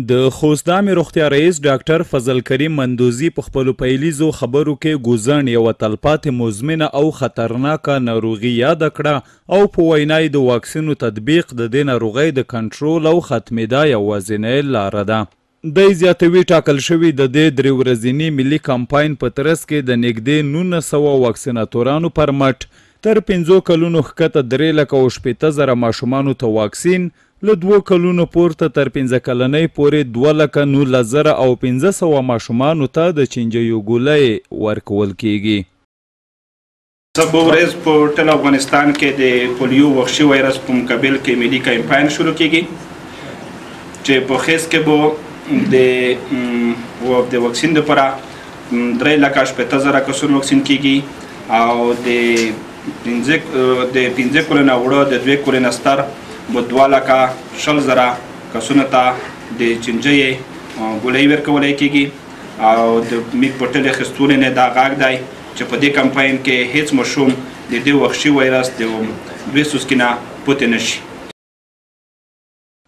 د خوست عامې روغتیا رئیس ډاکټر فضل کریم مندوزي په خپلو پیلیزو خبرو کې ګوزڼ یوه تلپاتې مزمنه او خطرناکه ناروغي یاده کړه او په وینا یې د واکسینو تطبیق د دې ناروغۍ د کنټرول او ختمېدا یوازینۍ لاره ده. دی زیاتوي ټاکل شوي د دې 3 ورځني ملي کمپاین په ترڅ کې د نږدې 1900 واکسیناتورانو پر مټ تر 5 کلونو ښکته 3,60,000 ماشومانو ته واکسین، له 2 کلونو پورته تر 5 کلنۍ پورې 2,19,500 ماشومانو ته د چینجیو ګولۍ ورکول کیږي. سبا ورځ په ټول افغانستان کې د پولیو وحشي وایرس په مقابل کې ملي کمپاین شروع کیږي چې په خیس کې به د واکسین لپاره 3,60,000 کسانو واکسین کیږي او د 15 کلونه وړه د 2 کلونه ستر به 2,20,000 کسانو ته د چینجۍ ګولۍ ورکولی کیږي او د میک پټل اخیستلو نه دا غږ دی چې په دې کمپاین کې هیڅ ماشوم د دې وحشي وایرس د 2 سوسکي نه پوتې نه شي.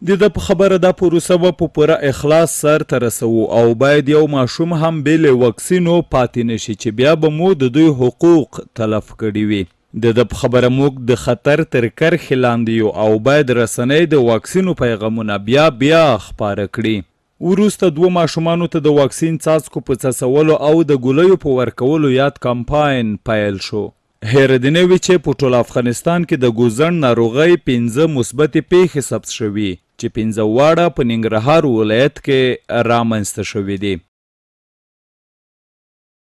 د ده په خبره دا پروسه به په پوره اخلاص سرته رسوو او باید یو ماشوم هم بې له واکسینو پاتې نشي چې بیا به مو د دوی حقوق تلف کړي وي. د ده په خبره موږ د خطر تر کرښې لاندې یو او باید رسنۍ د واکسینو پیغامونه بیا خپاره کړي. وروسته 2 ماشومانو ته د واکسین څاڅکو په څڅولو او د ګولیو په ورکولو یاد کمپاین پیل شو. هیره دې نه وي چې په ټول افغانستان کې د ګوزڼ ناروغۍ 5 مثبتې پیښې ثبت شوي چې 15 واړه په ننګرهار ولایت کې رامنځته شوي دي.